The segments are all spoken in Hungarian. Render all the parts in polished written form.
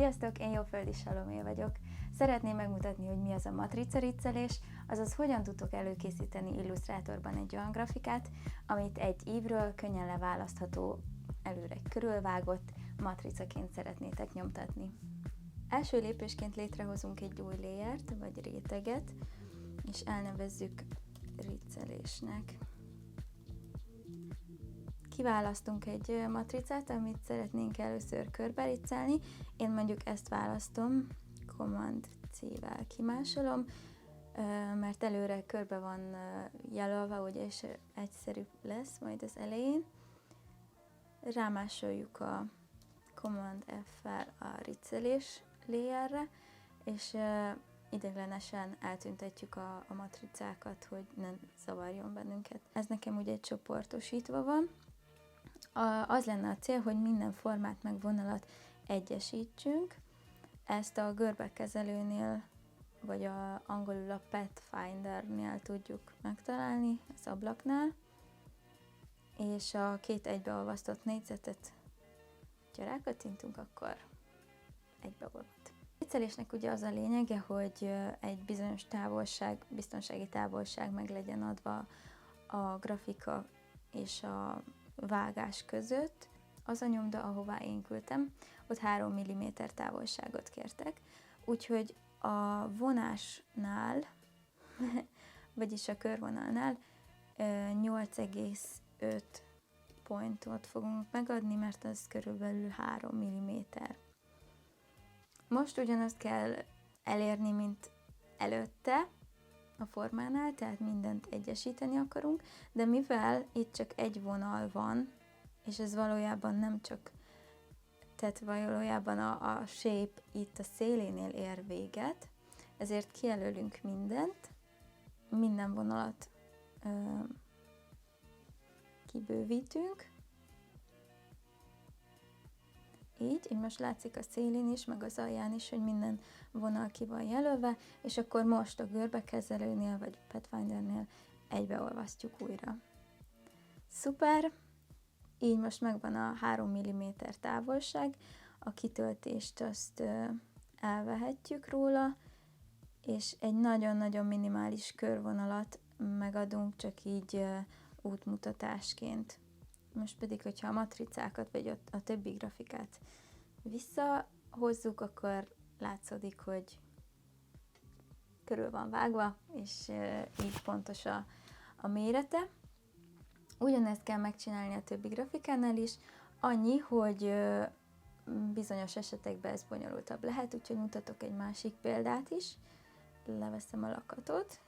Sziasztok, én Jóföldi Salomé vagyok. Szeretném megmutatni, hogy mi az a matricariccelés, azaz hogyan tudtok előkészíteni Illustratorban egy olyan grafikát, amit egy ívről könnyen leválasztható, előre körülvágott matricaként szeretnétek nyomtatni. Első lépésként létrehozunk egy új layert, vagy réteget, és elnevezzük riccelésnek. Kiválasztunk egy matricát, amit szeretnénk először körbericcelni. Én mondjuk ezt választom, Command C-vel kimásolom, mert előre körbe van jelölve, ugye, és egyszerű lesz majd az elején. Rámásoljuk a Command F-fel a riccelés layerre, és ideiglenesen eltüntetjük a matricákat, hogy ne zavarjon bennünket. Ez nekem ugye csoportosítva van. Az lenne a cél, hogy minden formát meg vonalat egyesítsünk. Ezt a görbekezelőnél, vagy angolul a Pathfinder-nél tudjuk megtalálni, az ablaknál. És a két egybeolvasztott négyzetet, ha rákattintunk, akkor egybeolvadt. A riccelésnek ugye az a lényege, hogy egy bizonyos távolság, biztonsági távolság meg legyen adva a grafika és a vágás között. Az a nyomda, ahová én küldtem, ott 3 mm távolságot kértek, úgyhogy a vonásnál, vagyis a körvonalnál 8,5 pontot fogunk megadni, mert az körülbelül 3 mm. Most ugyanazt kell elérni, mint előtte a formánál, tehát mindent egyesíteni akarunk, de mivel itt csak egy vonal van, és ez valójában nem csak, tehát valójában a shape itt a szélénél ér véget, ezért kijelölünk minden vonalat kibővítünk. Így most látszik a szélén is, meg az alján is, hogy minden vonal ki van jelölve, és akkor most a görbekezelőnél, vagy Pathfindernél egybeolvasztjuk újra. Szuper! Így most megvan a 3 mm távolság, a kitöltést azt elvehetjük róla, és egy nagyon-nagyon minimális körvonalat megadunk, csak így útmutatásként. Most pedig, hogyha a matricákat, vagy a többi grafikát visszahozzuk, akkor látszódik, hogy körül van vágva, és így pontos a mérete. Ugyanezt kell megcsinálni a többi grafikánál is, annyi, hogy bizonyos esetekben ez bonyolultabb lehet, úgyhogy mutatok egy másik példát is. Leveszem a lakatot,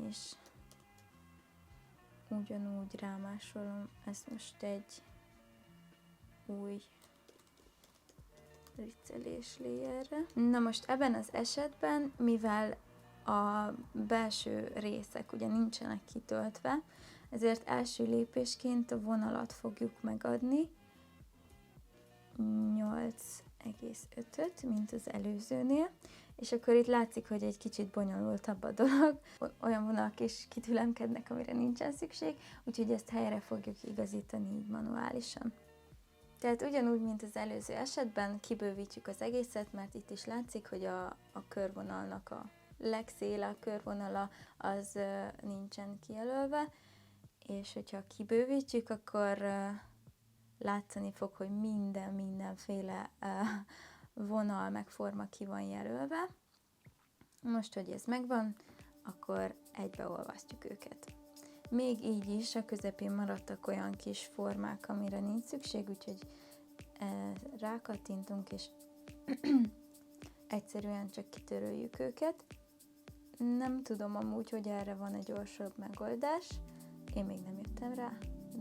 és ugyanúgy rámásolom ezt most egy új riccelés layerre. Na most ebben az esetben, mivel a belső részek ugye nincsenek kitöltve, ezért első lépésként a vonalat fogjuk megadni, 8,5-öt, mint az előzőnél, és akkor itt látszik, hogy egy kicsit bonyolultabb a dolog, olyan vonalak is kitülemkednek, amire nincsen szükség, úgyhogy ezt helyre fogjuk igazítani így manuálisan. Tehát ugyanúgy, mint az előző esetben kibővítjük az egészet, mert itt is látszik, hogy a körvonalnak a legszélesebb körvonala az nincsen kijelölve, és hogyha kibővítjük, akkor látszani fog, hogy mindenféle vonal meg forma ki van jelölve. Most, hogy ez megvan, akkor egybeolvasztjuk őket. Még így is a közepén maradtak olyan kis formák, amire nincs szükség, úgyhogy rákattintunk, és egyszerűen csak kitöröljük őket. Nem tudom amúgy, hogy erre van egy gyorsabb megoldás. Én még nem jöttem rá,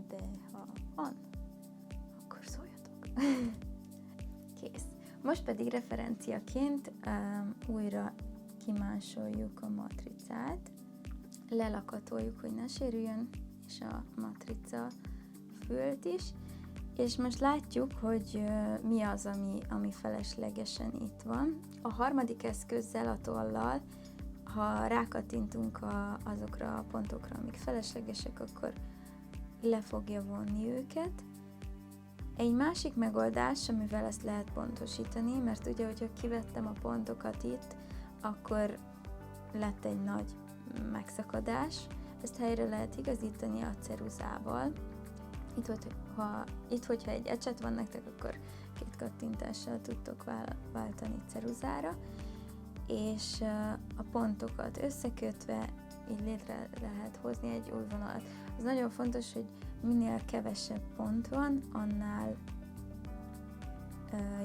de ha van, akkor szóljatok. Kész. Most pedig referenciaként újra kimásoljuk a matricát, lelakatoljuk, hogy ne sérüljön, és a matrica fült is, és most látjuk, hogy mi az, ami feleslegesen itt van. A harmadik eszközzel, a tollal, ha rákattintunk azokra a pontokra, amik feleslegesek, akkor le fogja vonni őket, Egy másik megoldás, amivel ezt lehet pontosítani, mert ugye, hogyha kivettem a pontokat itt, akkor lett egy nagy megszakadás. Ezt helyre lehet igazítani a ceruzával. Hogyha egy ecset van nektek, akkor 2 kattintással tudtok váltani ceruzára, és a pontokat összekötve így létre lehet hozni egy új vonalat. Az nagyon fontos, hogy minél kevesebb pont van, annál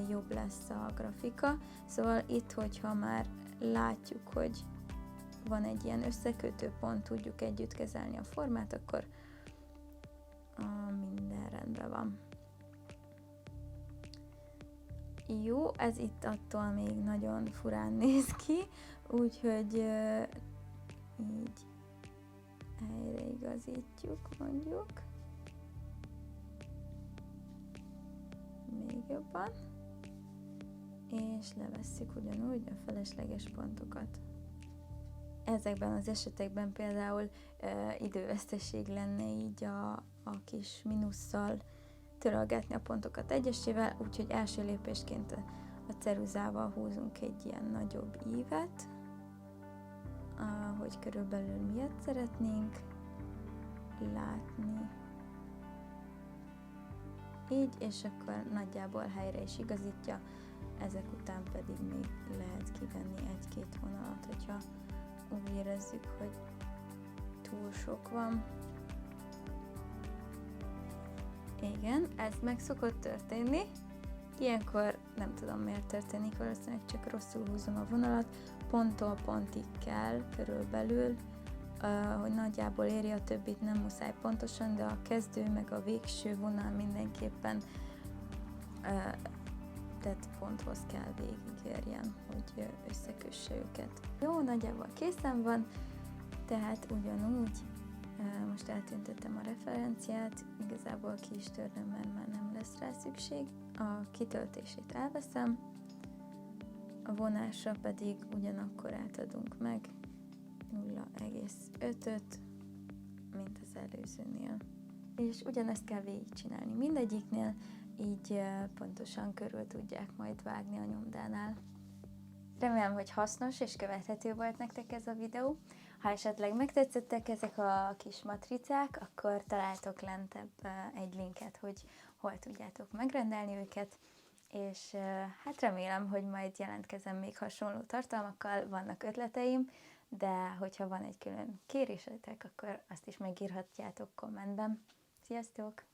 jobb lesz a grafika. Szóval itt, hogyha már látjuk, hogy van egy ilyen összekötő pont, tudjuk együtt kezelni a formát, akkor minden rendben van. Jó, ez itt attól még nagyon furán néz ki, úgyhogy így helyreigazítjuk, mondjuk. Még jobban. És levesszük ugyanúgy a felesleges pontokat. Ezekben az esetekben például időveszteség lenne így a kis minusszal törölgetni a pontokat egyesével, úgyhogy első lépésként a ceruzával húzunk egy ilyen nagyobb ívet, hogy körülbelül miért szeretnénk látni. Így, és akkor nagyjából helyre is igazítja, ezek után pedig még lehet kivenni egy-két vonalat, hogyha úgy érezzük, hogy túl sok van. Igen, ez meg szokott történni. Ilyenkor nem tudom miért történik, valószínűleg csak rosszul húzom a vonalat. Ponttól pontig kell körülbelül, hogy nagyjából éri, a többit nem muszáj pontosan, de a kezdő meg a végső vonal mindenképpen tehát ponthoz kell végigérjen, hogy összekösse őket. Jó, nagyjából készen van, tehát ugyanúgy most eltüntettem a referenciát, igazából ki is törnöm, mert már nem lesz rá szükség. A kitöltését elveszem, a vonásra pedig ugyanakkor átadunk meg 0,5-öt, mint az előzőnél. És ugyanezt kell végigcsinálni mindegyiknél, így pontosan körül tudják majd vágni a nyomdánál. Remélem, hogy hasznos és követhető volt nektek ez a videó. Ha esetleg megtetszettek ezek a kis matricák, akkor találtok lentebb egy linket, hogy hol tudjátok megrendelni őket, és hát remélem, hogy majd jelentkezem még hasonló tartalmakkal, vannak ötleteim, de hogyha van egy külön kérésetek, akkor azt is megírhatjátok kommentben. Sziasztok!